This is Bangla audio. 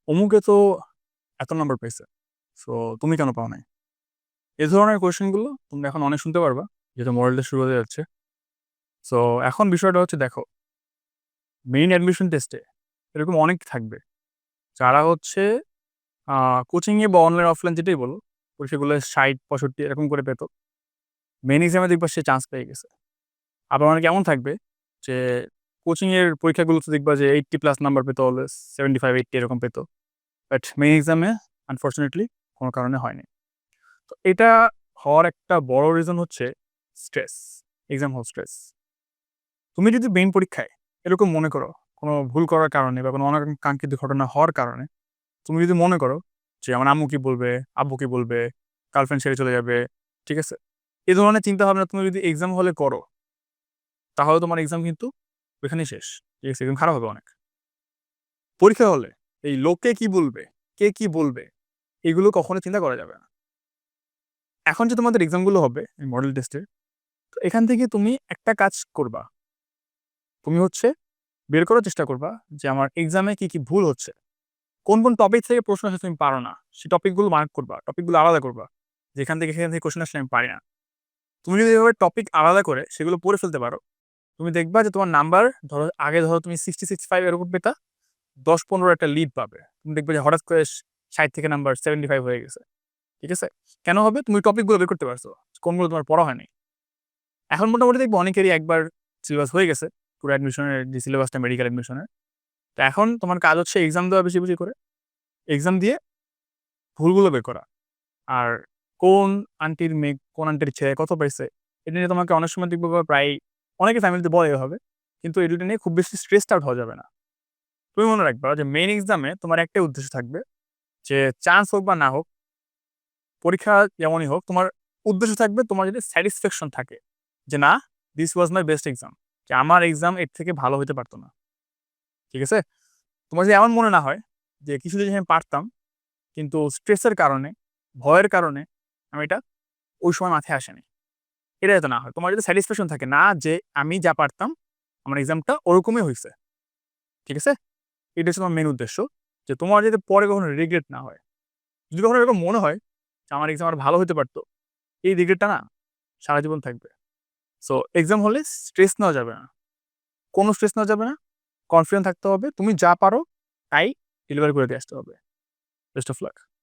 অমুকে তো এত নাম্বার পাইছে, সো তুমি কেন পাও নাই? এ ধরনের কোয়েশ্চেনগুলো তোমরা এখন অনেক শুনতে পারবা, যেহেতু মডেলটা শুরু হতে যাচ্ছে। সো এখন বিষয়টা হচ্ছে, দেখো, মেইন অ্যাডমিশন টেস্টে এরকম অনেক থাকবে যারা হচ্ছে কোচিংয়ে বা অনলাইন অফলাইন যেটাই বলো, পরীক্ষাগুলো 60-65 এরকম করে পেত। মেইন এক্সামে দেখবা সে চান্স পেয়ে গেছে। আবার অনেকে এমন থাকবে যে কোচিংয়ের পরীক্ষাগুলোতে দেখবা যে 80+ নাম্বার পেত, অলওয়েজ 75-80 এরকম পেত, বাট মেইন এক্সামে আনফরচুনেটলি কোনো কারণে হয়নি। তো এটা হওয়ার একটা বড় রিজন হচ্ছে স্ট্রেস, এক্সাম হল স্ট্রেস। তুমি যদি মেইন পরীক্ষায় এরকম মনে করো, কোনো ভুল করার কারণে বা কোনো অনাকাঙ্ক্ষিত ঘটনা হওয়ার কারণে তুমি যদি মনে করো যে আমার আম্মু কি বলবে, আব্বু কি বলবে, গার্লফ্রেন্ড ছেড়ে চলে যাবে, ঠিক আছে, এই ধরনের চিন্তা ভাবনা তুমি যদি এক্সাম হলে করো, তাহলে তোমার এক্সাম কিন্তু ওইখানেই শেষ। ঠিক আছে, এক্সাম খারাপ হবে অনেক। পরীক্ষা হলে এই লোকে কি বলবে, কে কি বলবে, এগুলো কখনো চিন্তা করা যাবে না। এখন যে তোমাদের এক্সামগুলো হবে মডেল টেস্টের, তো এখান থেকে তুমি একটা কাজ করবা, তুমি হচ্ছে বের করার চেষ্টা করবা যে আমার এক্সামে কি কি ভুল হচ্ছে, কোন কোন টপিক থেকে প্রশ্ন আসে তুমি পারো না, সেই টপিকগুলো মার্ক করবা, টপিকগুলো আলাদা করবা, যেখান থেকে সেখান থেকে কোশ্চেন আসলে আমি পারি না। তুমি যদি এভাবে টপিক আলাদা করে সেগুলো পড়ে ফেলতে পারো, তুমি দেখবা যে তোমার নাম্বার, ধরো আগে ধরো তুমি 60-65 এরকম পেতা, 10-15 একটা লিড পাবে। তুমি দেখবে যে হঠাৎ করে 60 থেকে নাম্বার 75 হয়ে গেছে। ঠিক আছে, কেন হবে? তুমি টপিকগুলো বের করতে পারছো, কোনগুলো তোমার পড়া হয়নি। এখন মোটামুটি দেখবো অনেকেরই একবার সিলেবাস হয়ে গেছে, পুরো অ্যাডমিশনের যে সিলেবাসটা মেডিকেল অ্যাডমিশনের। তো এখন তোমার কাজ হচ্ছে এক্সাম দেওয়া, বেশি বেশি করে এক্সাম দিয়ে ভুলগুলো বের করা। আর কোন আন্টির মেয়ে, কোন আন্টির ছেলে কত পাইছে, এটা নিয়ে তোমাকে অনেক সময় দেখবো বা প্রায় অনেকে ফ্যামিলিতে বলে হবে, কিন্তু এই দুটো নিয়ে খুব বেশি স্ট্রেসড আউট হওয়া যাবে না। তুমি মনে রাখবা যে মেইন এক্সামে তোমার একটাই উদ্দেশ্য থাকবে, যে চান্স হোক বা না হোক, পরীক্ষা যেমনই হোক, তোমার উদ্দেশ্য থাকবে তোমার যদি স্যাটিসফ্যাকশন থাকে যে না, this was my best exam, যে আমার এক্সাম এর থেকে ভালো হতে পারতো না। ঠিক আছে, তোমার যদি এমন মনে না হয় যে কিছু জিনিস আমি পারতাম, কিন্তু স্ট্রেসের কারণে, ভয়ের কারণে আমি এটা ওই সময় মাথায় আসেনি, এটা যাতে না হয়। তোমার যদি স্যাটিসফ্যাকশন থাকে না যে আমি যা পারতাম, আমার এক্সামটা ওরকমই হয়েছে, ঠিক আছে, এটা হচ্ছে তোমার মেন উদ্দেশ্য, যে তোমার যাতে পরে কখনো রিগ্রেট না হয়। যদি কখনো এরকম মনে হয় যে আমার এক্সাম আর ভালো হতে পারতো, এই রিগ্রেটটা না সারা জীবন থাকবে। সো এক্সাম হলে স্ট্রেস নেওয়া যাবে না, কোনো স্ট্রেস নেওয়া যাবে না, কনফিডেন্ট থাকতে হবে, তুমি যা পারো তাই ডেলিভারি করে দিয়ে আসতে হবে। Best of luck.